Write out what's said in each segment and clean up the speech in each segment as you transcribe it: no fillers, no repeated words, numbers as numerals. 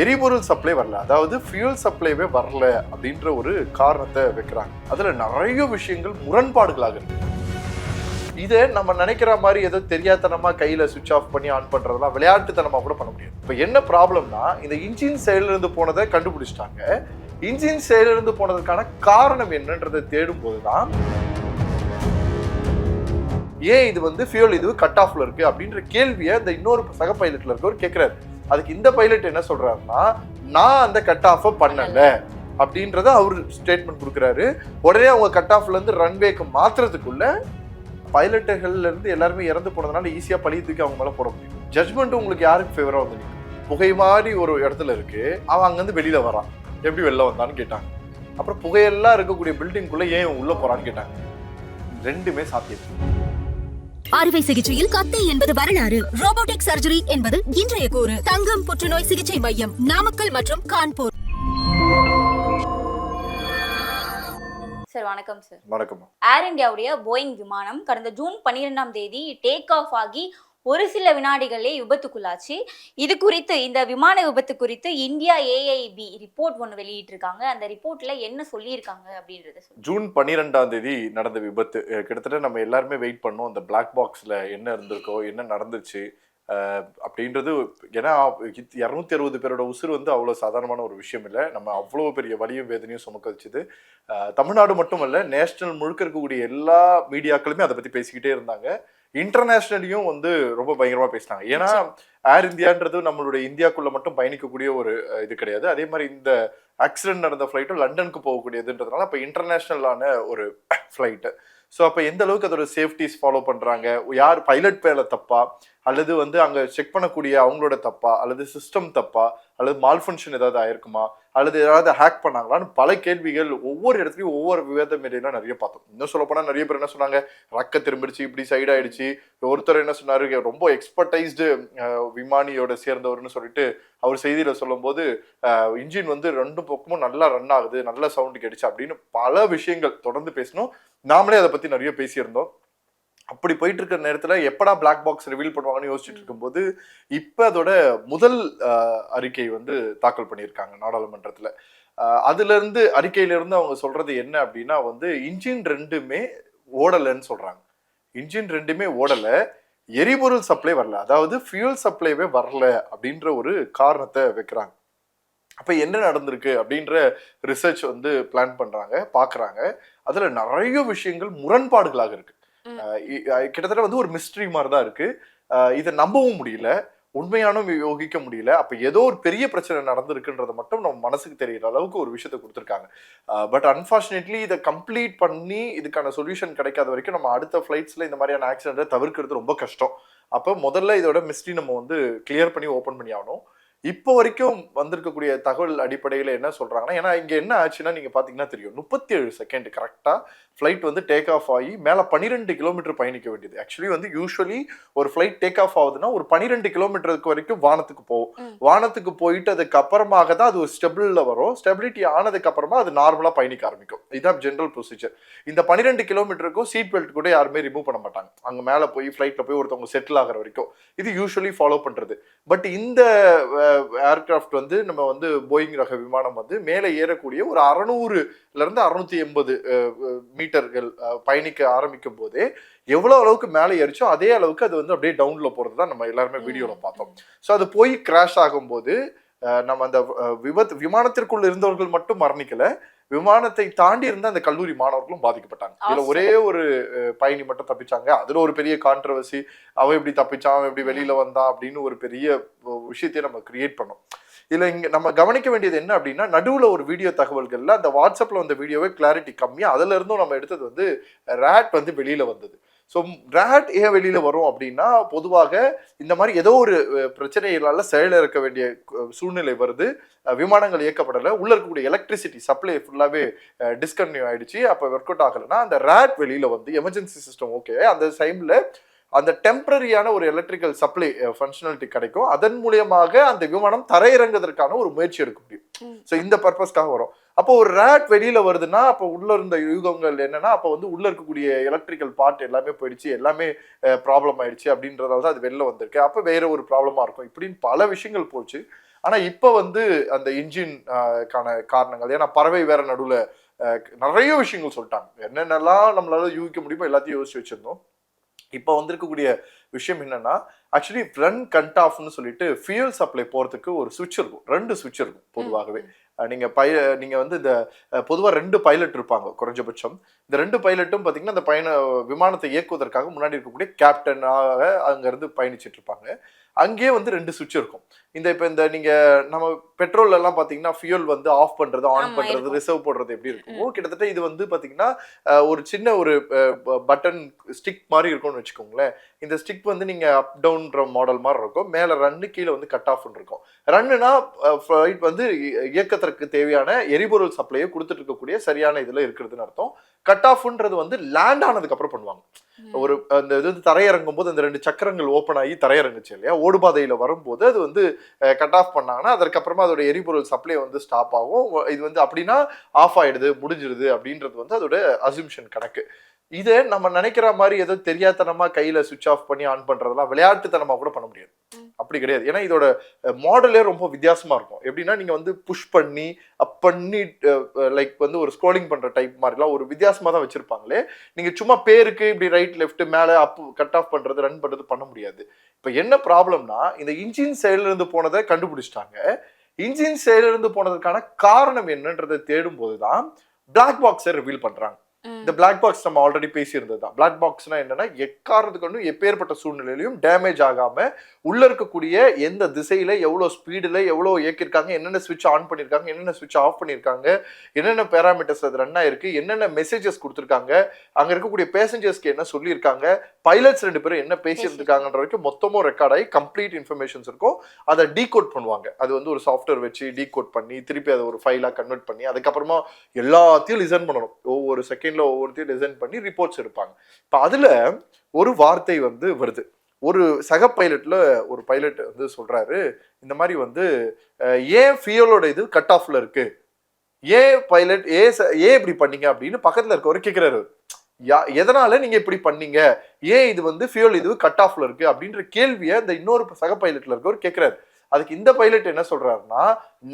எரிபொருள் சப்ளை வரல, அதாவது ஃபியூல் சப்ளைவே வரல அப்படின்ற ஒரு காரணத்தை வைக்கிறாங்க. அதுல நிறைய விஷயங்கள் முரண்பாடுகளாக இருக்கு. இதை நம்ம நினைக்கிற மாதிரி ஏதோ தெரியாதனமா கையில சுவிட்ச் ஆஃப் பண்ணி ஆன் பண்றதெல்லாம் விளையாட்டுத்தனமா கூட பண்ண முடியாது. இப்ப என்ன ப்ராப்ளம்னா, இந்த இன்ஜின் செயல இருந்து போனதை கண்டுபிடிச்சிட்டாங்க. இன்ஜின் செயல இருந்து போனதுக்கான காரணம் என்னன்றதை தேடும் போதுதான் ஏன் இது வந்து ஃபியூல் இது கட் ஆஃப்ல இருக்கு அப்படின்ற கேள்வியை இந்த இன்னொரு சக பைலட்ல இருக்கவர் கேட்கிறாரு. அதுக்கு இந்த பைலட் என்ன சொல்றாருன்னா, நான் அந்த கட் ஆஃப் பண்ணல அப்படின்றத அவரு ஸ்டேட்மெண்ட் கொடுக்குறாரு. உடனே அவங்க கட் ஆஃப்ல இருந்து ரன்வேக்கு மாத்துறதுக்குள்ள பைலட்டுகள்ல இருந்து எல்லாருமே இறந்து போனதுனால ஈஸியா பழி தூக்கி அவங்க மேல போட முடியும். ஜட்மெண்ட் உங்களுக்கு யாருக்கு ஃபேவரா வந்து நிற்கும்? புகை மாதிரி ஒரு இடத்துல இருக்கு, அவன் அங்கிருந்து வெளியில வரான், எப்படி வெளில வந்தான்னு கேட்டாங்க. அப்புறம் புகையெல்லாம் இருக்கக்கூடிய பில்டிங்குள்ள ஏன் உள்ள போறான்னு கேட்டாங்க. ரெண்டுமே சாத்தியம். அறுவை சிகிச்சையில் கத்தை என்பது வரலாறு, ரோபோட்டிக் சர்ஜரி என்பது இன்றைய கூறு. தங்கம் புற்றுநோய் சிகிச்சை மையம், நாமக்கல் மற்றும் கான்பூர். சார் வணக்கம் சார். வணக்கம். ஏர் இந்தியாவுடைய போயிங் விமானம் கடந்த ஜூன் 12ஆம் தேதி டேக் ஆஃப் ஆகி ஒரு சில வினாடிகளே விபத்துக்குள்ளாச்சு. இது குறித்து, இந்த விமான விபத்து குறித்து இந்தியா ஏஐபி ரிப்போர்ட் ஒன்று வெளியிட்டிருக்காங்க. அந்த ரிப்போர்ட்ல என்ன சொல்லியிருக்காங்க அப்படின்றத ஜூன் 12ஆம் தேதி நடந்த விபத்து. கிட்டத்தட்ட நம்ம எல்லாருமே வெயிட் பண்ணோம் அந்த பிளாக் பாக்ஸ்ல என்ன இருந்திருக்கோ, என்ன நடந்துச்சு அப்படின்றது. ஏன்னா 260 பேரோட உசுறு வந்து அவ்வளோ சாதாரணமான ஒரு விஷயம் இல்லை. நம்ம அவ்வளோ பெரிய வலியும் வேதனையும் சுமக்க வச்சுது. தமிழ்நாடு மட்டுமல்ல, நேஷனல் முழுக்க இருக்கக்கூடிய எல்லா மீடியாக்களுமே அதை பற்றி பேசிக்கிட்டே இருந்தாங்க. இன்டர்நேஷ்னலையும் வந்து ரொம்ப பயங்கரமாக பேசினாங்க. ஏன்னா ஏர் இந்தியான்றது நம்மளுடைய இந்தியாக்குள்ள மட்டும் பயணிக்கக்கூடிய ஒரு இது கிடையாது. அதே மாதிரி இந்த ஆக்சிடென்ட் நடந்த ஃப்ளைட்டும் லண்டனுக்கு போகக்கூடியதுன்றதுனால இப்போ இன்டர்நேஷ்னலான ஒரு ஃப்ளைட்டு. ஸோ அப்போ எந்த அளவுக்கு அதோட சேஃப்டிஸ் ஃபாலோ பண்ணுறாங்க, யார் பைலட் பேல தப்பா, அல்லது வந்து அங்கே செக் பண்ணக்கூடிய அவங்களோட தப்பா, அல்லது சிஸ்டம் தப்பா, அல்லது மால்ஃபங்க்ஷன் ஏதாவது ஆயிருக்குமா, அல்லது ஏதாவது ஹேக் பண்ணாங்களான்னு பல கேள்விகள் ஒவ்வொரு இடத்துலையும் ஒவ்வொரு விவாத மீடியெல்லாம் நிறைய பார்த்தோம். இன்னும் சொல்ல போனால் நிறைய பேர் என்ன சொன்னாங்க, ரக்க திரும்பிடுச்சு, இப்படி சைட் ஆயிடுச்சு. ஒருத்தர் என்ன சொன்னாரு, ரொம்ப எக்ஸ்பர்டைஸ்டு விமானியோட சேர்ந்தவர்னு சொல்லிட்டு அவர் செய்தியில சொல்லும் போது இன்ஜின் வந்து 2 பக்கமும் நல்லா ரன் ஆகுது, நல்ல சவுண்டு கிடைச்சு அப்படின்னு பல விஷயங்கள் தொடர்ந்து பேசணும். நாமளே அதை பத்தி நிறைய பேசியிருந்தோம். அப்படி போயிட்டு இருக்கிற நேரத்துல எப்படா பிளாக் பாக்ஸ் ரிவீல் பண்ணுவாங்கன்னு யோசிச்சுட்டு இருக்கும்போது இப்ப அதோட முதல் அறிக்கை வந்து தாக்கல் பண்ணியிருக்காங்க நாடாளுமன்றத்துல. அதுல இருந்து அறிக்கையில இருந்து அவங்க சொல்றது என்ன அப்படின்னா வந்து இன்ஜின் 2மே ஓடலன்னு சொல்றாங்க. இன்ஜின் 2மே ஓடல, எரிபொருள் சப்ளை வரல, அதாவது ஃபியூல் சப்ளைவே வரல அப்படின்ற ஒரு காரணத்தை வைக்கிறாங்க. அப்ப என்ன நடந்திருக்கு அப்படின்ற ரிசர்ச் வந்து பிளான் பண்றாங்க, பாக்குறாங்க. அதுல நிறைய விஷயங்கள் முரண்பாடுகளாக இருக்கு. கிட்டத்தட்ட வந்து ஒரு மிஸ்ட்ரி மாதிரி தான் இருக்கு. இதை நம்பவும் முடியல, உண்மையானும் யோகிக்க முடியல. அப்ப ஏதோ ஒரு பெரிய பிரச்சனை நடந்திருக்குன்றத மட்டும் நம்ம மனசுக்கு தெரியற அளவுக்கு ஒரு விஷயத்தை கொடுத்துருக்காங்க. பட் அன்பார்ச்சுனேட்லி இதை கம்ப்ளீட் பண்ணி இதுக்கான சொல்யூஷன் கிடைக்காத வரைக்கும் நம்ம அடுத்த ஃபிளைட்ஸ்ல இந்த மாதிரியான ஆக்சிடென்ட்டை தவிர்க்கிறது ரொம்ப கஷ்டம். அப்போ முதல்ல இதோட மிஸ்ட்ரி நம்ம வந்து கிளியர் பண்ணி ஓப்பன் பண்ணி ஆகணும். இப்போ வரைக்கும் வந்திருக்கக்கூடிய தகவல் அடிப்படையில் என்ன சொல்றாங்கன்னா, ஏன்னா இங்க என்ன ஆச்சுன்னா நீங்க பாத்தீங்கன்னா தெரியும், 37 செகண்ட் கரெக்டா ஃபிளைட் வந்து டேக் ஆஃப் ஆகி மேல 12 கிலோமீட்டர் பயணிக்க வேண்டியது. ஆக்சுவலி வந்து யூஸ்வலி ஒரு ஃபிளைட் டேக் ஆஃப் ஆகுதுன்னா ஒரு 12 கிலோமீட்டருக்கு வரைக்கும் வானத்துக்கு போகும். வானத்துக்கு போயிட்டு அதுக்கு அப்புறமாக தான் அது ஒரு ஸ்டெபிள்ல வரும். ஸ்டெபிலிட்டி ஆனதுக்கு அப்புறமா அது நார்மலா பயணிக்க ஆரம்பிக்கும். இதுதான் ஜெனரல் ப்ரொசீஜர். இந்த 12 கிலோமீட்டருக்கும் சீட் பெல்ட் கூட யாருமே ரிமூவ் பண்ண மாட்டாங்க. அங்க மேல போய் ஃபிளைட்ல போய் ஒருத்தவங்க செட்டில் ஆகிற வரைக்கும் இது யூஸ்வலி ஃபாலோ பண்றது. பட் இந்த ஏர்கிராஃப்ட் வந்து நம்ம வந்து போயிங் ரக விமானம் வந்து மேலே ஏறக்கூடிய ஒரு 600ல இருந்து 680 மீட்டர்கள் பயணிக்க ஆரம்பிக்கும் போதே எவ்வளவு அளவுக்கு மேலே ஏறிச்சோ அதே அளவுக்கு அது வந்து அப்படியே டவுன்ல போறது தான் நம்ம எல்லாருமே வீடியோல பார்த்தோம். ஸோ அது போய் கிராஷ் ஆகும்போது நம்ம அந்த விமானத்திற்குள்ள இருந்தவர்கள் மட்டும் மரணிக்கல, விமானத்தை தாண்டி இருந்த அந்த கல்லூரி மாணவர்களும் பாதிக்கப்பட்டாங்க. இதுல ஒரே ஒரு பயணி மட்டும் தப்பிச்சாங்க. அதுல ஒரு பெரிய கான்ட்ரவர்சி, அவன் எப்படி தப்பிச்சான், அவன் எப்படி வெளியில வந்தான் அப்படின்னு ஒரு பெரிய விஷயத்தையும் நம்ம கிரியேட் பண்ணோம். இதுல இங்க நம்ம கவனிக்க வேண்டியது என்ன அப்படின்னா, நடுவுல ஒரு வீடியோ தகவல்கள்ல அந்த வாட்ஸ்அப்ல வந்த வீடியோவே கிளாரிட்டி கம்மியா, அதுல இருந்தும் நம்ம எடுத்தது வந்து ரேட் வந்து வெளியில வந்தது. ஸோ ரேட் ஏன் வெளியில வரும் அப்படின்னா, பொதுவாக இந்த மாதிரி ஏதோ ஒரு பிரச்சனைகளால செயலிழக்க வேண்டிய சூழ்நிலை வருது, விமானங்கள் இயக்கப்படலை, உள்ள இருக்கக்கூடிய எலக்ட்ரிசிட்டி சப்ளை ஃபுல்லாவே டிஸ்கன்டினியூ ஆயிடுச்சு. அப்போ ஒர்க் அவுட் ஆகலைன்னா அந்த ரேட் வெளியில வந்து எமர்ஜென்சி சிஸ்டம் ஓகே அந்த டைம்ல அந்த டெம்பரரியான ஒரு எலக்ட்ரிக்கல் சப்ளை ஃபங்க்ஷனாலிட்டி கிடைக்கும். அதன் மூலியமாக அந்த விமானம் தரையிறங்குவதற்கான ஒரு முயற்சி எடுக்க முடியும். ஸோ இந்த பர்பஸ்க்காக வரும். அப்போ ஒரு ரேட் வெளியில வருதுன்னா அப்போ உள்ள இருந்த யூகங்கள் என்னன்னா அப்போ வந்து உள்ள இருக்கக்கூடிய எலக்ட்ரிக்கல் பார்ட் எல்லாமே போயிடுச்சு, எல்லாமே ப்ராப்ளம் ஆயிடுச்சு அப்படின்றதால தான் அது வெளில வந்திருக்கு. அப்போ வேற ஒரு ப்ராப்ளமா இருக்கும் இப்படின்னு பல விஷயங்கள் போச்சு. ஆனா இப்போ வந்து அந்த இன்ஜின் காரணங்கள், ஏன்னா பறவை வேற நடுவில் நிறைய விஷயங்கள் சொல்லிட்டாங்க. என்னென்னலாம் நம்மளால யூகிக்க முடியுமோ எல்லாத்தையும் யோசிச்சு வச்சிருந்தோம். இப்போ வந்திருக்கக்கூடிய விஷயம் என்னன்னா ஆக்சுவலி ரன் கட் ஆஃப்னு சொல்லிட்டு ஃபியூல் சப்ளை போறதுக்கு ஒரு சுவிட்ச் இருக்கும், 2 சுவிட்ச் இருக்கும் பொதுவாகவே. நீங்க வந்து இந்த பொதுவாக 2 பைலட் இருப்பாங்க குறைஞ்சபட்சம். இந்த 2 பைலட்டும் பார்த்தீங்கன்னா அந்த விமானத்தை இயக்குவதற்காக முன்னாடி இருக்கக்கூடிய கேப்டனாக அங்கேருந்து பயணிச்சுட்டு இருப்பாங்க. அங்கேயே வந்து 2 சுவிட்ச் இருக்கும். இப்போ நீங்க நம்ம பெட்ரோல் எல்லாம் பாத்தீங்கன்னா ஃபியூல் வந்து ஆஃப் பண்றது, ஆன் பண்றது, ரிசர்வ் போடுறது எப்படி இருக்கும், கிட்டத்தட்ட இது வந்து பாத்தீங்கன்னா ஒரு சின்ன ஒரு பட்டன் ஸ்டிக் மாதிரி இருக்கும்னு வச்சுக்கோங்களேன். இந்த ஸ்டிக் வந்து நீங்க அப் டவுன்ற மாடல் மாதிரி இருக்கும். மேல ரன்னு, கீழே வந்து கட் ஆஃப் இருக்கும். ரன்னுனா ஃபிளைட் வந்து இயக்கத்திற்கு தேவையான எரிபொருள் சப்ளையை கொடுத்துட்டு இருக்கக்கூடிய சரியான இதுல இருக்கிறதுன்னு அர்த்தம். கட் ஆஃப்ன்றது வந்து லேண்ட் ஆனதுக்கு அப்புறம் பண்ணுவாங்க. ஒரு அந்த இது தரையிறங்கும் போது அந்த 2 சக்கரங்கள் ஓப்பன் ஆகி தரையிறங்குச்சு இல்லையா, ஓடுபாதையில வரும்போது அது வந்து கட் ஆஃப் பண்ணாங்கன்னா அதற்கப்புறமா அதோட எரிபொருள் சப்ளை வந்து ஸ்டாப் ஆகும். இது வந்து அப்படின்னா ஆஃப் ஆயிடுது, முடிஞ்சிருது அப்படின்றது வந்து அதோட அசம்ஷன் கணக்கு. இதை நம்ம நினைக்கிற மாதிரி ஏதோ தெரியாதனமா கையில சுவிட்ச் ஆஃப் பண்ணி ஆன் பண்றதெல்லாம் விளையாட்டுத்தனமா கூட பண்ண முடியாது. அப்படி கிடையாது. ஏன்னா இதோட மாடலே ரொம்ப வித்தியாசமா இருக்கும். எப்படின்னா நீங்க வந்து புஷ் பண்ணி அப் பண்ணி லைக் வந்து ஒரு ஸ்க்ரோலிங் பண்ற டைப் மாதிரிலாம் ஒரு வித்தியாசமா தான் வச்சிருப்பாங்களே. நீங்க சும்மா பேருக்கு இப்படி ரைட் லெஃப்ட் மேல அப் கட் ஆஃப் பண்றது, ரன் பண்றது பண்ண முடியாது. இப்ப என்ன ப்ராப்ளம்னா இந்த இன்ஜின் செயல இருந்து போனதை கண்டுபிடிச்சிட்டாங்க. இன்ஜின் செயல இருந்து போனதுக்கான காரணம் என்னன்றதை தேடும் போதுதான் பிளாக் பாக்ஸை ரிவீல் பண்றாங்க. இந்த பிளாக் பாக்ஸ் நம்ம ஆல்ரெடி பேசியிருந்தது தான். பிளாக் பாக்ஸ்னா என்னன்னா எக்காரணத்துக்கு ஒன்றும் எப்பேற்பட்ட சூழ்நிலையிலையும் டேமேஜ் ஆகாம உள்ள இருக்கக்கூடிய எந்த திசையில எவ்வளவு ஸ்பீடுல எவ்வளவு இயக்கிருக்காங்க, என்னென்ன சுவிட்ச் ஆன் பண்ணிருக்காங்க, என்னென்ன சுவிட்ச் ஆஃப் பண்ணிருக்காங்க, என்னென்ன பேராமீட்டர்ஸ் அது ரன் ஆயிருக்கு, என்னென்ன மெசேஜஸ் கொடுத்துருக்காங்க, அங்க இருக்கக்கூடிய பேசஞ்சர்ஸ்க்கு என்ன சொல்லியிருக்காங்க, பைலட்ஸ் 2 பேரும் என்ன பேசியிருக்காங்கன்ற வரைக்கும் மொத்தமும் ரெக்கார்ட் ஆகி கம்ப்ளீட் இன்ஃபர்மேஷன்ஸ் இருக்கும். அதை டீகோட் பண்ணுவாங்க. அது வந்து ஒரு சாஃப்ட்வேர் வச்சு டீகோட் பண்ணி திருப்பி அதை ஒரு ஃபைலா கன்வெர்ட் பண்ணி அதுக்கப்புறமா எல்லாத்தையும் லிசன் பண்ணணும். ஒவ்வொரு செகண்ட் ஒவ்வொருத்தையும் டிசைன் பண்ணி ரிப்போர்ட்ஸ் எடுப்பாங்க. இப்ப அதுல ஒரு வார்த்தை வந்து வருது. ஒரு சக பைலட்ல ஒரு பைலட் வந்து சொல்றாரு, இந்த மாதிரி வந்து ஏன் ஃபியூலோட இது கட் ஆஃப்ல இருக்கு, ஏன் பைலட் ஏன் இப்படி பண்ணீங்க அப்படின்னு பக்கத்துல இருக்கவர் கேட்கிறாரு. எதனால நீங்க இப்படி பண்ணீங்க, ஏன் இது வந்து ஃபியூல் இது கட் ஆஃப்ல இருக்கு அப்படின்ற கேள்வியை இந்த இன்னொரு சக பைலட்ல இருக்கவர் கேட்கிறாரு. அதுக்கு இந்த பைலட் என்ன சொல்றாருன்னா,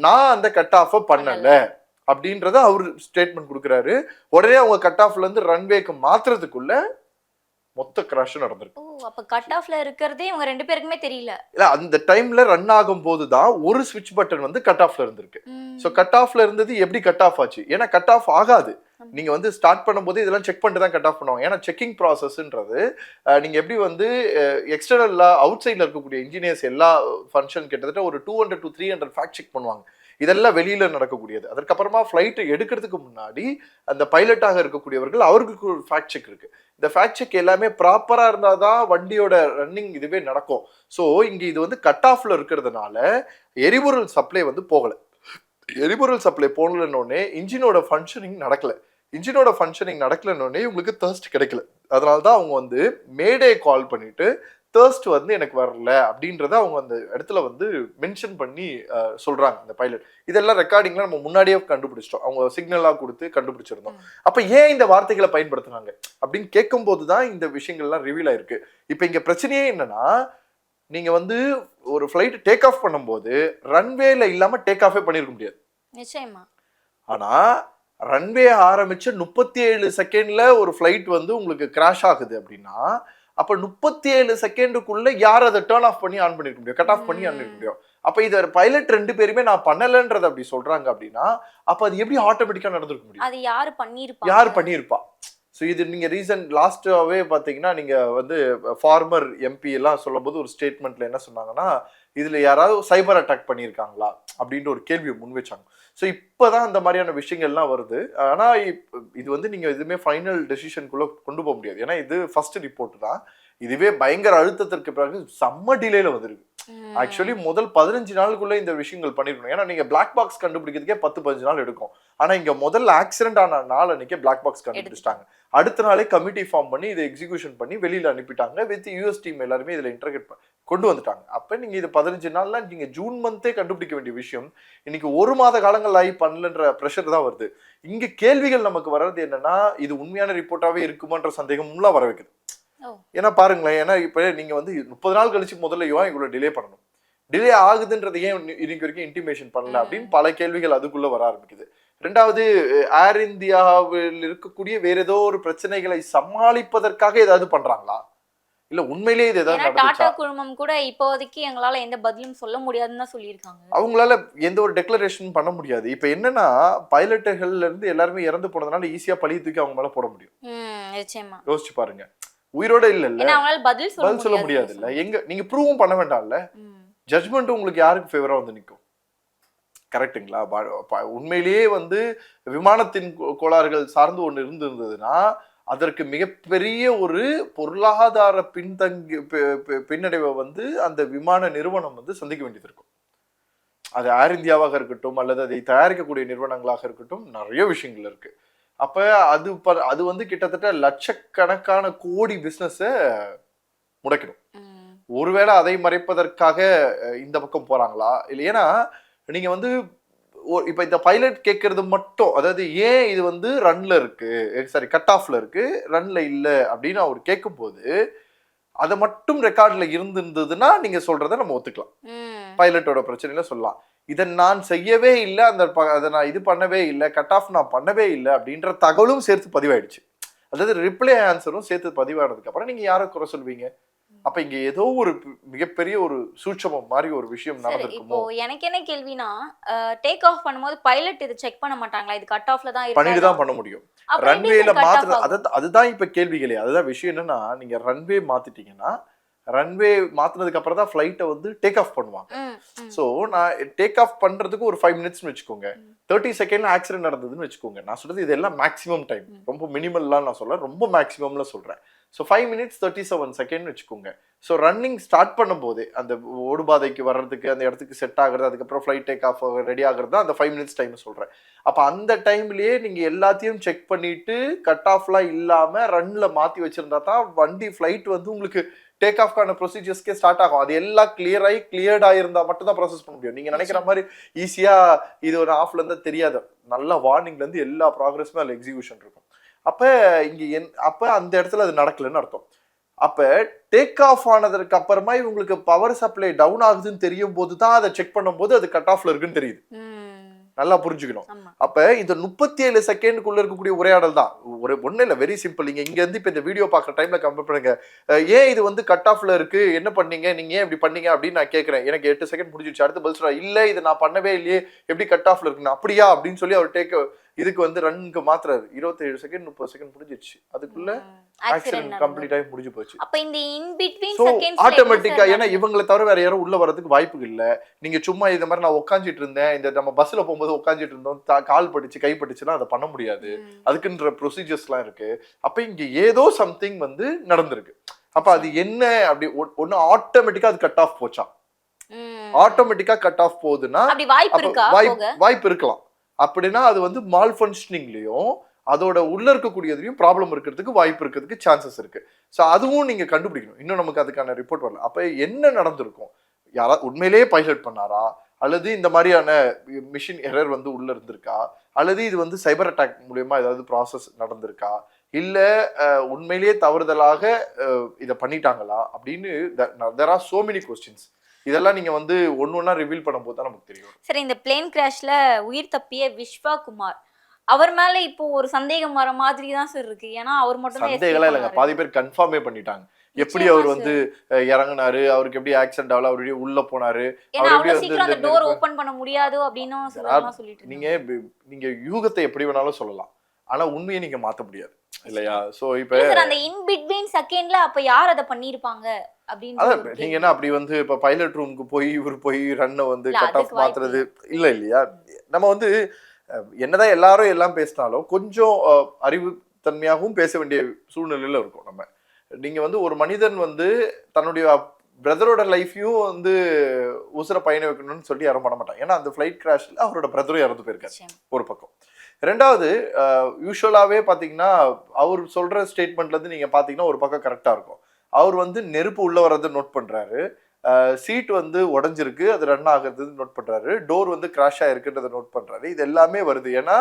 நான் அந்த கட் ஆஃப் பண்ணல அப்படின்றத அவரு ஸ்டேட்மெண்ட் கொடுக்குறாரு. உடனே அவங்க கட் ஆஃப்ல இருந்து ரன்வேக்கு மாத்துறதுக்குள்ள மொத்த கிராஷ் நடந்திருக்கு. அப்ப கட் ஆஃப்ல இருக்கிறதே இவங்க 2 பேருக்குமே தெரியல. இல்ல அந்த டைம்ல ரன் ஆகும் போதுதான் ஒரு ஸ்விட்ச் பட்டன் வந்து கட் ஆஃப்ல இருந்திருக்கு. சோ கட் ஆஃப்ல இருந்தது எப்படி கட் ஆஃப் ஆச்சு? ஏன்னா கட் ஆஃப் ஆகாது. நீங்க வந்து ஸ்டார்ட் பண்ணும்போது இதெல்லாம் செக் பண்ணிட்டு தான் கட் ஆஃப் பண்ணுவாங்க. ஏன்னா செக்கிங் ப்ராசஸ்ன்றது நீங்க எப்படி வந்து எக்ஸ்டர்னலா அவுட் சைட்ல இருக்கக்கூடிய இன்ஜினியர்ஸ் எல்லா ஃபங்க்ஷன் கிட்டத்தட்ட ஒரு 200 to 300 ஃபேக்ட் செக் பண்ணுவாங்க. இதெல்லாம் வெளியில நடக்கக்கூடியது. அதற்கப்புறமா ஃபிளைட் எடுக்கிறதுக்கு முன்னாடி அந்த பைலட்டாக இருக்கக்கூடியவர்கள் அவருக்கு ஒரு ஃபேக்ட் செக் இருக்கு. இந்த ஃபேக்ட் செக் எல்லாமே ப்ராப்பரா இருந்தாதான் வண்டியோட ரன்னிங் இதுவே நடக்கும். ஸோ இங்க இது வந்து கட் ஆஃப்ல இருக்கிறதுனால எரிபொருள் சப்ளை வந்து போகல. எரிபொருள் சப்ளை போகலன்னொடனே இன்ஜினோட ஃபங்க்ஷனிங் நடக்கல. இன்ஜினோட ஃபங்க்ஷனிங் நடக்கலன்னொடனே உங்களுக்கு தர்ஸ்ட் கிடைக்கல. அதனாலதான் அவங்க வந்து மேடே கால் பண்ணிட்டு தர்ஸ்ட் வந்து எனக்கு வரல அப்படின்றத அவங்க அந்த இடத்துல வந்து மென்ஷன் பண்ணி சொல்றாங்க இந்த பைலட். இதெல்லாம் ரெக்கார்டிங்ல நம்ம முன்னாடியே கண்டுபிடிச்சிட்டோம், அவங்க சிக்னலா கொடுத்து கண்டுபிடிச்சிருந்தோம். அப்ப ஏன் இந்த வார்த்தைகளை பயன்படுத்தினாங்க அப்படின்னு கேட்கும் போதுதான் இந்த விஷயங்கள்லாம் ரிவீல் ஆயிருக்கு. இப்ப இங்க பிரச்சனையே என்னன்னா, நீங்க வந்து ஒரு ஃபிளைட் டேக் ஆஃப் பண்ணும்போது ரன்வேல இல்லாம டேக் ஆஃபே பண்ணிருக்க முடியாது. நிச்சயமா. ஆனா ரன்வே ஆரம்பிச்ச 37 செகண்ட்ல ஒரு ஃபிளைட் வந்து உங்களுக்கு கிராஷ் ஆகுது அப்படின்னா அப்ப 37 செகண்டுக்குள்ள யார் அதை டர்ன் ஆஃப் பண்ணி ஆன் பண்ணிருக்க முடியும், கட் ஆஃப் பண்ணி ஆன் பண்ணிருக்க முடியும். அப்ப இத பைலட் 2 பேருமே நான் பண்ணலன்றத அப்படி சொல்றாங்க அப்படின்னா அப்ப அது எப்படி ஆட்டோமேட்டிக்கா நடந்திருக்க முடியும்? அது யார் பண்ணிருப்பா? ஸோ இது நீங்க ரீசன்ட் லாஸ்டாவே பாத்தீங்கன்னா நீங்க வந்து ஃபார்மர் எம்பி எல்லாம் சொல்லும் போது ஒரு ஸ்டேட்மெண்ட்ல என்ன சொன்னாங்கன்னா, இதுல யாராவது சைபர் அட்டாக் பண்ணியிருக்காங்களா அப்படின்ற ஒரு கேள்வியை முன் வச்சாங்க. ஸோ இப்போதான் இந்த மாதிரியான விஷயங்கள்லாம் வருது. ஆனா இது வந்து நீங்க எதுவுமே ஃபைனல் டெசிஷனுக்குள்ள கொண்டு போக முடியாது. ஏன்னா இது ஃபர்ஸ்ட் ரிப்போர்ட் தான். இதுவே பயங்கர அழுத்தத்திற்கு பிறகு செம்ம டிலேல வந்திருக்கு. ஆக்சுவலி முதல் 15 நாளுக்குள்ள இந்த விஷயங்கள் பண்ணிருக்கணும். ஏன்னா நீங்க பிளாக் பாக்ஸ் கண்டுபிடிக்கிறதுக்கே 10-15 நாள் எடுக்கும். ஆனா இங்க முதல்ல ஆக்சிடென்ட் ஆன நாள் அன்னைக்கே பிளாக் பாக்ஸ் கண்டுபிடிச்சிட்டாங்க. அடுத்த நாளே கமிட்டி ஃபார்ம் பண்ணி இதை எக்ஸிகியூஷன் பண்ணி வெளியில அனுப்பிட்டாங்க. வித் யூஎஸ் டீம் எல்லாருமே இதுல இன்டர்கேட் கொண்டு வந்துட்டாங்க. அப்ப நீங்க இது 15 நாள்ல நீங்க ஜூன் மந்தே கண்டுபிடிக்க வேண்டிய விஷயம் இன்னைக்கு 1 மாத காலங்கள் ஆகி பண்ணலன்ற பிரஷர் தான் வருது. இங்க கேள்விகள் நமக்கு வர்றது என்னன்னா, இது உண்மையான ரிப்போர்ட்டாவே இருக்குமான்ற சந்தேகம்லாம் வர வைக்குது. ஏன்னா பாருங்களேன், ஏன்னா இப்ப நீங்க வந்து 30 நாள் கழிச்சு முதல்ல இவ்வளவு டிலே பண்ணணும், டிலே ஆகுதுன்றது ஏன் இன்னைக்கு வரைக்கும் இன்டிமேஷன் பண்ணல அப்படின்னு பல கேள்விகள் அதுக்குள்ள வர ஆரம்பிக்குது. ரெண்டாவது, ஏர் இந்தியாவில் இருக்கக்கூடிய வேற ஏதோ ஒரு பிரச்சனைகளை சமாளிப்பதற்காக ஏதாவது பண்றாங்களா, இல்ல உண்மையிலேயே இது ஏதாவது டாடா குழுமம் கூட இப்போதைக்கு எங்களால எந்த பதிலும் சொல்ல முடியாதுன்னு தான் சொல்லியிருக்காங்க. அவங்களால எந்த ஒரு டெக்ளரேஷன் பண்ண முடியாது. இப்ப என்னன்னா, பைலட்டுகள்ல இருந்து எல்லாருமே இறந்து போனதுனால ஈஸியா பழி தூக்கி அவங்க மேல போட முடியும். நிச்சயமா யோசிச்சு பாருங்க, உயிரோட இல்ல அவங்களால பதில் சொல்ல முடியாது இல்ல, எங்க நீங்க ப்ரூவும் பண்ண வேண்டாம்ல, ஜட்ஜ்மெண்ட் உங்களுக்கு யாருக்கு ஃபேவரா வந்து நிற்கும்? கரெக்டுங்களா? உண்மையிலேயே வந்து விமானத்தின் கோளாறுகள் சார்ந்து ஒன்று இருந்ததுன்னா அதற்கு மிகப்பெரிய ஒரு பொருளாதார பின்னடைவை வந்து அந்த விமான நிறுவனம் வந்து சந்திக்க வேண்டியது இருக்கும். அது ஏர் இந்தியாவாக இருக்கட்டும் அல்லது அதை தயாரிக்கக்கூடிய நிறுவனங்களாக இருக்கட்டும், நிறைய விஷயங்கள் இருக்கு. அப்ப அது வந்து கிட்டத்தட்ட லட்சக்கணக்கான கோடி பிசினஸ முடக்கிடும். ஒருவேளை அதை மறைப்பதற்காக இந்த பக்கம் போறாங்களா இல்லை? ஏன்னா நீங்க வந்து இப்ப இந்த பைலட் கேட்கறது மட்டும், அதாவது ஏன் இது வந்து ரன்ல இருக்கு, சாரி கட் ஆஃப்ல இருக்கு, ரன்ல இல்ல அப்படின்னு அவர் கேட்கும் போது அதை மட்டும் ரெக்கார்ட்ல இருந்திருந்ததுன்னா நீங்க சொல்றதை நம்ம ஒத்துக்கலாம், பைலட்டோட பிரச்சனையில சொல்லலாம். இதை நான் செய்யவே இல்லை, அதை நான் இது பண்ணவே இல்லை, கட் ஆஃப் நான் பண்ணவே இல்லை அப்படின்ற தகவலும் சேர்த்து பதிவாயிடுச்சு. அதாவது ரிப்ளை ஆன்சரும் சேர்த்து பதிவானதுக்கு அப்புறம் நீங்க யாரை குறை சொல்வீங்க? அப்ப இங்க ஏதோ ஒரு மிகப்பெரிய ஒரு சூட்சமம் மாதிரி ஒரு விஷயம் நடந்திருக்குமோ. எனக்கு என்ன கேள்வினா, டேக் ஆஃப் பண்ணும்போது பைலட் இது செக் பண்ண மாட்டாங்களா? இது கட் ஆஃப்ல தான் பண்ணிட்டு தான் பண்ண முடியும். ரன்வேல மாத்துறது அதுதான் இப்ப கேள்விகளே. அதுதான் விஷயம். என்னன்னா, நீங்க ரன்வே மாத்திட்டீங்கன்னா ரன்வே மாத்தினதுக்கு அப்புறம் தான் ஃபிளைட்டை வந்து டேக் ஆஃப் பண்ணுவாங்க. ஸோ நான் டேக் ஆஃப் பண்றதுக்கு ஒரு 5 மினிட்ஸ்னு வச்சுக்கோங்க, 30 செகண்ட்ல ஆக்சிடென்ட் நடந்ததுன்னு வச்சுக்கோங்க. நான் சொல்றது இதெல்லாம் மேக்ஸிமம் டைம், ரொம்ப மினிமல்லாம் நான் சொல்றேன், ரொம்ப மேக்ஸிமம்ல சொல்றேன். ஸோ 5 மினிட்ஸ் 37 செகண்ட் வச்சுக்கோங்க. ஸோ ரன்னிங் ஸ்டார்ட் பண்ணும் போதே அந்த ஓடுபாதைக்கு வர்றதுக்கு, அந்த இடத்துக்கு செட் ஆகுறது, அதுக்கப்புறம் ஃப்ளைட் டேக் ஆஃப் ரெடி ஆகுறது தான் அந்த 5 மினிட்ஸ் டைம் சொல்றேன். அப்போ அந்த டைம்லயே நீங்க எல்லாத்தையும் செக் பண்ணிட்டு கட் ஆஃப்லாம் இல்லாம ரன்ல மாத்தி வச்சிருந்தா தான் வண்டி ஃபிளைட் வந்து உங்களுக்கு டேக் ஆஃப்கான ப்ரொசீஜர்ஸ்க்கே ஸ்டார்ட் ஆகும். அது எல்லாம் கிளியர்ட் ஆயிருந்தா மட்டும் தான் ப்ராசஸ் பண்ண முடியும். நீங்க நினைக்கிற மாதிரி ஈஸியா இது ஒரு ஆஃப்ல இருந்தா தெரியாது. நல்ல வார்னிங்ல இருந்து எல்லா ப்ராக்ரஸுமே அதுல எக்ஸிகியூஷன் இருக்கும். அப்ப இங்க அப்ப அந்த இடத்துல அது நடக்கலன்னு அர்த்தம். அப்ப டேக் ஆஃப் ஆனதுக்கு அப்புறமா இவங்களுக்கு பவர் சப்ளை டவுன் ஆகுதுன்னு தெரியும் போது தான் அதை செக் பண்ணும் போது அது கட் ஆஃப்ல இருக்குன்னு தெரியுது. நல்லா புரிஞ்சுக்கணும். அப்ப இந்த 37 செகண்டுக்குள்ள இருக்கக்கூடிய உரையாடல் தான் ஒண்ணு இல்ல, வெரி சிம்பிள். நீங்க இங்க இருந்து இப்ப இந்த வீடியோ பாக்குற டைம்ல கம்பேர் பண்ணுங்க, ஏன் இது வந்து கட் ஆஃப்ல இருக்கு, என்ன பண்ணீங்க, நீங்க ஏன் இப்படி பண்ணீங்க அப்படின்னு நான் கேட்கிறேன். எனக்கு 8 செகண்ட் முடிஞ்சிருச்சு. அடுத்து பதில் சொல்றா, இல்ல இது நான் பண்ணவே இல்லையே, எப்படி கட் ஆஃப்ல இருக்குன்னு. அப்படியா அப்படின்னு சொல்லி அவர் இதுக்கு வந்து ரன்னுக்கு மாத்துறாரு. 27 செகண்ட் 30 செகண்ட் முடிஞ்சிருச்சு. அதுக்குள்ள ஆக்சிடென்ட் கம்ப்ளீட் ஆகி முடிஞ்சு போச்சு. அப்ப இந்த இன் பிட்வீன் செகண்ட்ஸ் ஆட்டோமேட்டிக்கா, ஏன்னா இவங்களை தவிர வேற யாரும் உள்ள வரதுக்கு வாய்ப்பு இல்ல. நீங்க சும்மா இந்த மாதிரி நான் உட்காந்துட்டு இருந்தேன், இந்த நம்ம பஸ்ல போகும்போது உட்காந்துட்டு இருந்தோம், கால் பட்டுச்சு கை பட்டுச்சுன்னா அதை பண்ண முடியாது. அதுக்குன்ற ப்ரொசீஜர்ஸ் எல்லாம் இருக்கு. அப்ப இங்க ஏதோ சம்திங் வந்து நடந்திருக்கு. அப்ப அது என்ன அப்படி ஒண்ணு ஆட்டோமேட்டிக்கா அது கட் ஆஃப் போச்சா, ஆட்டோமேட்டிக்கா கட் ஆஃப் போகுதுன்னா வாய்ப்பு இருக்கலாம். அப்படின்னா அது வந்து மால் ஃபங்க்ஷனிங்லயும் அதோட உள்ள இருக்கக்கூடியதுலயும் ப்ராப்ளம் இருக்கிறதுக்கு வாய்ப்பு இருக்கிறதுக்கு சான்சஸ் இருக்கு. ஸோ அதுவும் நீங்க கண்டுபிடிக்கணும். இன்னும் நமக்கு அதுக்கான ரிப்போர்ட் வரல. அப்ப என்ன நடந்திருக்கும், யாராவது உண்மையிலேயே பைலட் பண்ணாரா, அல்லது இந்த மாதிரியான மிஷின் எரர் வந்து உள்ள இருந்திருக்கா, அல்லது இது வந்து சைபர் அட்டாக் மூலியமா ஏதாவது ப்ராசஸ் நடந்திருக்கா, இல்ல உண்மையிலேயே தவறுதலாக இதை பண்ணிட்டாங்களா அப்படின்னு there are so many questions. இதெல்லாம் நீங்க வந்து ஒன்னொன்னா ரிவீல் பண்ணும்போது தான் நமக்கு தெரியும். சரி, இந்த பிளேன் கிராஷ்ல உயிர் தப்பிய விஸ்வா குமார், அவர் மேல இப்போ ஒரு சந்தேகம் வர மாதிரி தான் சார் இருக்கு. ஏன்னா அவர் மட்டும் தான் சந்தேகம் இல்லைங்க, பாதி பேர் கன்ஃபார்மே பண்ணிட்டாங்க. எப்படி அவர் வந்து இறங்குனாரு, அவருக்கு எப்படி ஆக்சிடென்ட் ஆகல, அவர் உள்ள போனாரு, அவர் எப்படி சீக்கிரம் அந்த டோர் ஓபன் பண்ண முடியாது அப்படினு சொல்லிட்டு நீங்க யூகத்தை எப்படி வேணாலும் சொல்லலாம், ஆனா உண்மையை நீங்க மாத்த முடியாது இல்லையா? சோ இப்போ அந்த இன் பிட்வீன் செகண்ட்ல அப்ப யார் அத பண்ணிருப்பாங்க அப்படின்னு நீங்க என்ன அப்படி வந்து இப்ப பைலட் ரூமுக்கு போய் இவர் போய் ரன்னை வந்து கட் ஆஃப் மாத்துறது இல்லையா? நம்ம வந்து என்னதான் எல்லாரும் எல்லாம் பேசினாலும் கொஞ்சம் அறிவு தன்மையாகவும் பேச வேண்டிய சூழ்நிலையில இருக்கும் நம்ம. நீங்க வந்து ஒரு மனிதன் வந்து தன்னுடைய பிரதரோட லைஃபையும் வந்து உசுர பயணம் வைக்கணும்னு சொல்லி யாரும் பண்ண மாட்டாங்க. ஏன்னா அந்த ஃப்ளைட் கிராஷ்ல அவரோட பிரதரும் இறந்து போயிருக்காரு நிச்சயம். ஒரு பக்கம். ரெண்டாவது யூஸ்வலாகவே பார்த்தீங்கன்னா அவர் சொல்ற ஸ்டேட்மெண்ட்ல இருந்து நீங்க பார்த்தீங்கன்னா ஒரு பக்கம் கரெக்டாக இருக்கும். அவர் வந்து நெருப்பு உள்ள வர்றதை நோட் பண்றாரு, சீட் வந்து உடஞ்சிருக்கு அது ரன் ஆகுறது நோட் பண்றாரு, டோர் வந்து கிராஷ் ஆயிருக்குன்றதை நோட் பண்றாரு. இது எல்லாமே வருது. ஏன்னா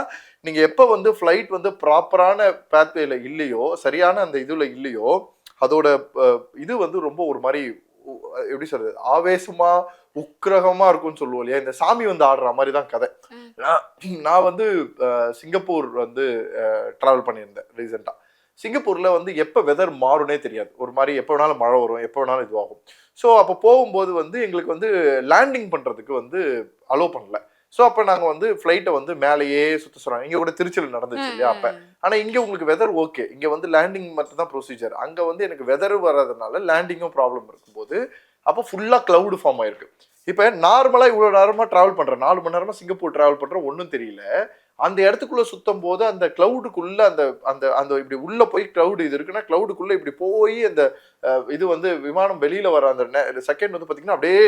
நீங்க எப்போ வந்து ஃப்ளைட் வந்து ப்ராப்பரான பேத்வேல இல்லையோ, சரியான அந்த இதுல இல்லையோ, அதோட இது வந்து ரொம்ப ஒரு மாதிரி எப்படி சொல்றது, ஆவேசமா உக்கிரகமா இருக்கும்னு சொல்லுவோம் இல்லையா, இந்த சாமி வந்து ஆடுற மாதிரி தான் கதை. நான் வந்து சிங்கப்பூர் வந்து டிராவல் பண்ணியிருந்தேன் ரீசெண்டா. சிங்கப்பூர்ல வந்து எப்போ வெதர் மாறுனே தெரியாது, ஒரு மாதிரி எப்போ வேணாலும் மழை வரும், எப்போ வேணாலும் இதுவாகும். ஸோ அப்போ போகும்போது வந்து எங்களுக்கு வந்து லேண்டிங் பண்றதுக்கு வந்து அலோவ் பண்ணல. ஸோ அப்போ நாங்கள் வந்து ஃப்ளைட்டை வந்து மேலேயே சுற்ற சொல்கிறாங்க. இங்கே கூட திருச்சியில் நடந்துச்சு இல்லையா அப்போ. ஆனால் இங்கே உங்களுக்கு வெதர் ஓகே, இங்கே வந்து லேண்டிங் மட்டும் தான் ப்ரொசீஜர். அங்கே வந்து எனக்கு வெதர் வர்றதுனால லேண்டிங்கும் ப்ராப்ளம் இருக்கும்போது அப்போ ஃபுல்லாக க்ளவுடு ஃபார்ம் ஆயிருக்கு. இப்போ நார்மலாக இவ்வளோ நேரமாக ட்ராவல் பண்ணுறேன், 4 மணி நேரமாக சிங்கப்பூர் ட்ராவல் பண்ணுறேன், ஒன்றும் தெரியல. அந்த இடத்துக்குள்ள சுத்தும் போது அந்த கிளவுடுக்குள்ள அந்த அந்த அந்த இப்படி உள்ள போய் கிளவுடு இது இருக்குன்னா கிளவுடுக்குள்ள இப்படி போய் அந்த இது வந்து விமானம் வெளியில வர அந்த செகண்ட் வந்து பாத்தீங்கன்னா அப்படியே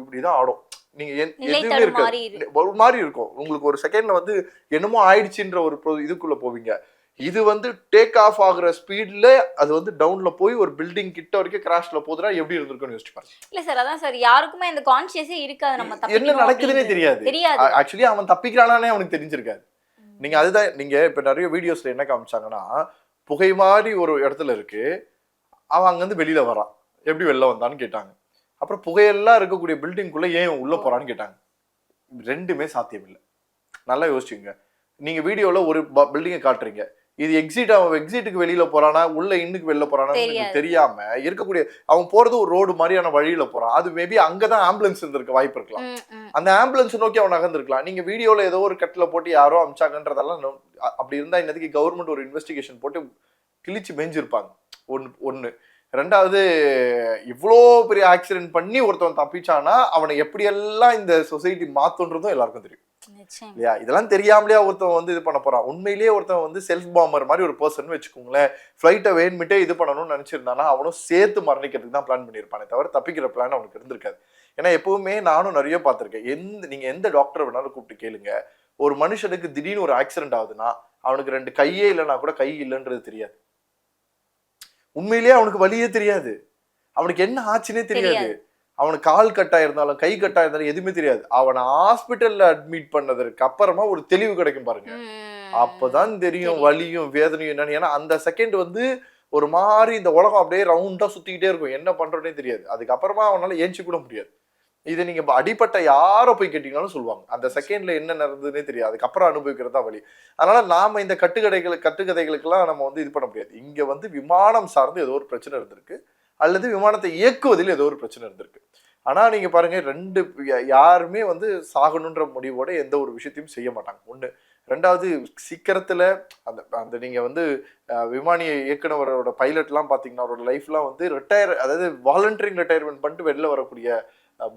இப்படிதான் ஆடும். நீங்க எதுவுமே இருக்காது, ஒரு மாதிரி இருக்கும் உங்களுக்கு. ஒரு செகண்ட்ல வந்து என்னமோ ஆயிடுச்சுன்ற ஒரு இதுக்குள்ள போவீங்க. இது வந்து டேக் ஆஃப் ஆகுற ஸ்பீட்ல அது வந்து டவுன்ல போய் ஒரு பில்டிங் கிட்ட வரைக்கும் கிராஷ்ல போகுதுன்னா எப்படி இருந்திருக்கும்னு யோசிச்சு பாருங்க. இல்ல சார், அதான் சார், யாருக்குமே இந்த கான்ஷியஸே இருக்காது, நம்ம என்ன நடக்குதுன்னே தெரியாது. ஆக்சுவலி அவன் தப்பிக்கிறானே அவனுக்கு தெரிஞ்சிருக்காது. நீங்க அதுதான், நீங்க இப்ப நிறைய வீடியோஸ்ல என்ன காமிச்சாங்கன்னா, புகை மாதிரி ஒரு இடத்துல இருக்கு, அவன் அங்கிருந்து வெளியில வரான், எப்படி வெளில வந்தான்னு கேட்டாங்க. அப்புறம் புகையெல்லாம் இருக்கக்கூடிய பில்டிங்குள்ள ஏன் உள்ள போறான்னு கேட்டாங்க. ரெண்டுமே சாத்தியம் இல்லை. நல்லா யோசிச்சுங்க. நீங்க வீடியோல ஒரு பில்டிங்கை காட்டுறீங்க, இது எக்ஸிட்டுக்கு வெளியில போறானா உள்ள இன்னுக்கு வெளில போறானா தெரியாம இருக்கக்கூடிய, அவன் போறது ஒரு ரோடு மாதிரியான வழியில போறான். அது மேபி அங்கதான் ஆம்புலன்ஸ் இருந்திருக்க வாய்ப்பு இருக்கலாம், அந்த ஆம்புலன்ஸ் நோக்கி அவன் நகர்ந்திருக்கலாம். நீங்க வீடியோல ஏதோ ஒரு கட்டில போட்டு யாரோ அமிச்சாங்கன்றதெல்லாம் அப்படி இருந்தா இன்னதுக்கு கவர்மெண்ட் ஒரு இன்வெஸ்டிகேஷன் போட்டு கிழிச்சு மேஞ்சிருப்பாங்க. ஒண்ணு. ரெண்டாவது, இவ்வளோ பெரிய ஆக்சிடென்ட் பண்ணி ஒருத்தவன் தப்பிச்சானா அவனை எப்படியெல்லாம் இந்த சொசைட்டி மாத்துன்றதும் எல்லாருக்கும் தெரியும் இல்லையா. இதெல்லாம் தெரியாமலையா ஒருத்தவன் வந்து இது பண்ண போறான். உண்மையிலேயே ஒருத்தவன் வந்து செல்ஃப் பாம்பர் மாதிரி ஒரு பர்சன் வச்சுக்கோங்களேன், ஃபிளைட்டை வேணுமிட்டே இது பண்ணணும்னு நினைச்சிருந்தானா அவனும் சேர்த்து மரணிக்கிறதுக்கு தான் பிளான் பண்ணியிருப்பானே தவிர தப்பிக்கிற பிளான் அவனுக்கு இருந்திருக்காது. ஏன்னா எப்பவுமே நானும் நிறைய பார்த்திருக்கேன், நீங்க எந்த டாக்டரை வேணாலும் கூப்பிட்டு கேளுங்க, ஒரு மனுஷனுக்கு திடீர்னு ஒரு ஆக்சிடென்ட் ஆகுதுன்னா அவனுக்கு 2 கையே இல்லைன்னா கூட கை இல்லைன்றது தெரியாது. உண்மையிலேயே அவனுக்கு வலியே தெரியாது, அவனுக்கு என்ன ஆச்சுன்னே தெரியாது, அவனுக்கு கால் கட்டா இருந்தாலும் கை கட்டா இருந்தாலும் எதுவுமே தெரியாது. அவனை ஹாஸ்பிட்டல்ல அட்மிட் பண்ணதற்கு அப்புறமா ஒரு தெளிவு கிடைக்கும் பாருங்க, அப்பதான் தெரியும் வலியும் வேதனையும் என்னன்னு. ஏன்னா அந்த செகண்ட் வந்து ஒரு மாதிரி இந்த உலகம் அப்படியே ரவுண்டா சுத்திக்கிட்டே இருக்கும், என்ன பண்றோன்னே தெரியாது. அதுக்கப்புறமா அவனால ஏஞ்சி கூட முடியாது. இதை நீங்க அடிப்பட்ட யாரை போய் கேட்டீங்கன்னாலும் சொல்லுவாங்க, அந்த செகண்ட்ல என்ன நடந்ததுன்னே தெரியாது, அதுக்கப்புறம் அனுபவிக்கிறது தான் வழி. அதனால நாம இந்த கட்டுக்கதைகளுக்கெல்லாம் நம்ம வந்து இது பண்ண முடியாது. இங்க வந்து விமானம் சார்ந்து ஏதோ ஒரு பிரச்சனை இருந்திருக்கு, அல்லது விமானத்தை இயக்குவதில் ஏதோ ஒரு பிரச்சனை இருந்திருக்கு. ஆனா நீங்க பாருங்க, யாருமே வந்து சாகணுன்ற முடிவோட எந்த ஒரு விஷயத்தையும் செய்ய மாட்டாங்க. ஒண்ணு. ரெண்டாவது, சீக்கிரத்துல அந்த நீங்க வந்து விமானிய இயக்குனவரோட பைலட் எல்லாம் பாத்தீங்கன்னா அவரோட லைஃப்லாம் வந்து அதாவது வாலண்டரிங் ரிட்டையர்மெண்ட் பண்ணிட்டு வெளில வரக்கூடிய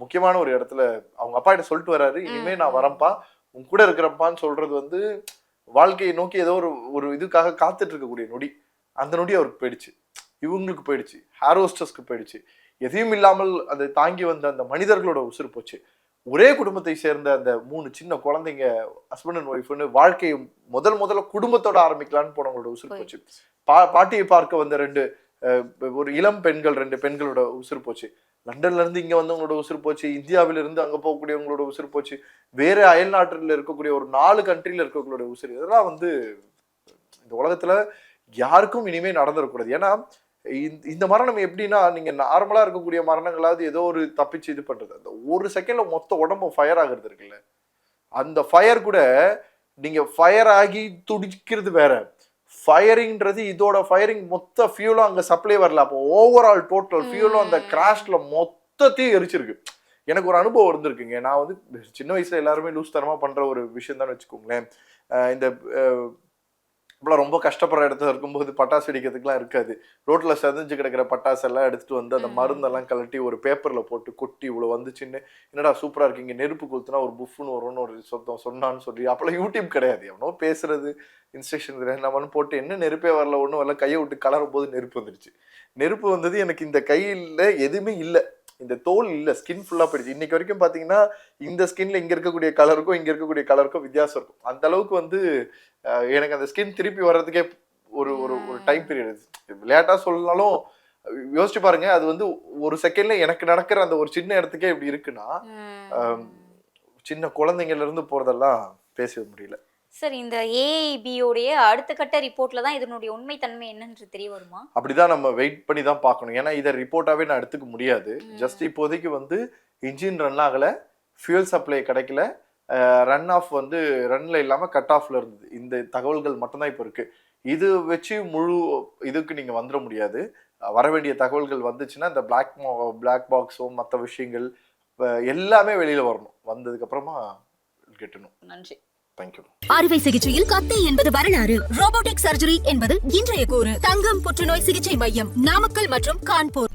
முக்கியமான ஒரு இடத்துல அவங்க அப்பா கிட்ட சொல்லிட்டு வர்றாரு, இனிமே நான் வரேன்ப்பா, உன் கூட இருக்கிறப்பான்னு சொல்றது வந்து வாழ்க்கையை நோக்கி ஏதோ ஒரு இதுக்காக காத்துட்டு இருக்கக்கூடிய நொடி. அந்த நொடி அவருக்கு போயிடுச்சு, இவங்களுக்கு போயிடுச்சு, ஹாரோஸ்டர்ஸ்க்கு போயிடுச்சு. எதையும் இல்லாமல் அதை தாங்கி வந்த அந்த மனிதர்களோட உசுறு போச்சு. ஒரே குடும்பத்தை சேர்ந்த அந்த 3 சின்ன குழந்தைங்க, ஹஸ்பண்ட் அண்ட் ஒய்ஃப்னு வாழ்க்கையை முதல்ல குடும்பத்தோட ஆரம்பிக்கலான்னு போனவங்களோட உசுறு போச்சு. பாட்டியை பார்க்க வந்த ஒரு இளம் பெண்கள் 2 பெண்களோட உசுறு போச்சு. லண்டன்ல இருந்து இங்க வந்தவங்களோட உசுறு போச்சு, இந்தியாவில இருந்து அங்க போகக்கூடியவங்களோட உசுறு போச்சு, வேற அயல் நாட்டில் இருக்கக்கூடிய ஒரு 4 கண்ட்ரில இருக்கக்கூடிய உசுறு. இதெல்லாம் வந்து இந்த உலகத்துல யாருக்கும் இனிமே நடந்துடக்கூடாது. ஏன்னா இந்த மரணம் எப்படின்னா, நீங்க நார்மலா இருக்கக்கூடிய மரணங்களாவது ஏதோ ஒரு தப்பிச்சு இது பண்றது, அந்த ஒரு செகண்ட்ல மொத்த உடம்பு ஃபயர் ஆகுறது இருக்குல்ல, அந்த ஃபயர் கூட நீங்க ஃபயர் ஆகி துடிக்கிறது வேற, ஃபயரிங்ன்றது இதோட ஃபயரிங் மொத்த ஃபியூலும் அங்க சப்ளை வரல. அப்போ ஓவரால் டோட்டல் ஃபியூலும் அந்த கிராஷ்ல மொத்தத்தையும் எரிச்சிருக்கு. எனக்கு ஒரு அனுபவம் இருந்திருக்குங்க. நான் வந்து சின்ன வயசுல எல்லாருமே லூஸ் தரமா பண்ற ஒரு விஷயம் தான் வச்சுக்கோங்களேன். இந்த இப்பெல்லாம் ரொம்ப கஷ்டப்படுற இடத்துல இருக்கும்போது பட்டாசு வெடிக்கிறதுக்குலாம் இருக்காது, ரோட்ல செதஞ்சு கிடக்கிற பட்டாசெல்லாம் எடுத்துட்டு வந்து அந்த மருந்தெல்லாம் கழட்டி ஒரு பேப்பர்ல போட்டு கொட்டி இவ்வளோ வந்துச்சுன்னு, என்னடா சூப்பரா இருக்கீங்க, நெருப்பு கொளுத்துனா ஒரு புஃப்னு வரும்னு ஒரு சொன்னான்னு சொல்லி, அப்பெல்லாம் யூடியூப் கிடையாது, எவனோ பேசுறது இன்ஸ்ட்ரக்ஷன் நம்மன்னு போட்டு என்ன நெருப்பே வரல, ஒன்றும் வரல, கையை விட்டு கலரும் போது நெருப்பு வந்துடுச்சு. நெருப்பு வந்தது, எனக்கு இந்த கையில் எதுவுமே இல்லை, இந்த தோல் இல்ல, ஸ்கின் ஃபுல்லா போயிடுச்சு. இன்னைக்கு வரைக்கும் பாத்தீங்கன்னா இந்த ஸ்கின்ல இங்க இருக்கக்கூடிய கலருக்கும் இங்க இருக்கக்கூடிய கலருக்கும் வித்தியாசம் இருக்கும். அந்த அளவுக்கு வந்து எனக்கு அந்த ஸ்கின் திருப்பி வர்றதுக்கே ஒரு ஒரு ஒரு டைம் பீரியட். விளையாட்டா சொல்லனாலும் யோசிச்சு பாருங்க, அது வந்து ஒரு செகண்ட்ல எனக்கு நடக்கிற அந்த ஒரு சின்ன இடத்துக்கே இப்படி இருக்குன்னா சின்ன குழந்தைங்கள்ல இருந்து போறதெல்லாம் பேசவே முடியல. சார், இந்த ஏஐபியோடைய அடுத்த கட்ட ரிப்போர்ட்ல தான் இதனுடைய உண்மை தன்மை என்னன்னு தெரிய வருமா? அப்படிதான் நம்ம வெயிட் பண்ணி தான் பார்க்கணும். ஏன்னா இதை ரிப்போர்ட்டாவே நான் எடுத்துக்க முடியாது. ஜஸ்ட் இப்போதைக்கு வந்து இன்ஜின் ரன் ஆகல, ஃபியூல் சப்ளை கிடைக்கல, ரன் ஆஃப் வந்து ரன்ல இல்லாம கட் ஆஃப்ல இருந்தது. இந்த தகவல்கள் மட்டும்தான் இப்போ இருக்கு. இது வச்சு முழு இதுக்கு நீங்க வந்துட முடியாது. வர வேண்டிய தகவல்கள் வந்துச்சுன்னா இந்த பிளாக் பாக்ஸும் மற்ற விஷயங்கள் எல்லாமே வெளியில வரணும். வந்ததுக்கு அப்புறமா கெட்டணும். நன்றி. தேங்க்யூ. அறுவை சிகிச்சையில் கத்தை என்பது வரலாறு. ரோபோட்டிக் சர்ஜரி என்பது இன்றைய கூறு. தங்கம் புற்றுநோய் சிகிச்சை மையம், நாமக்கல் மற்றும் கான்பூர்.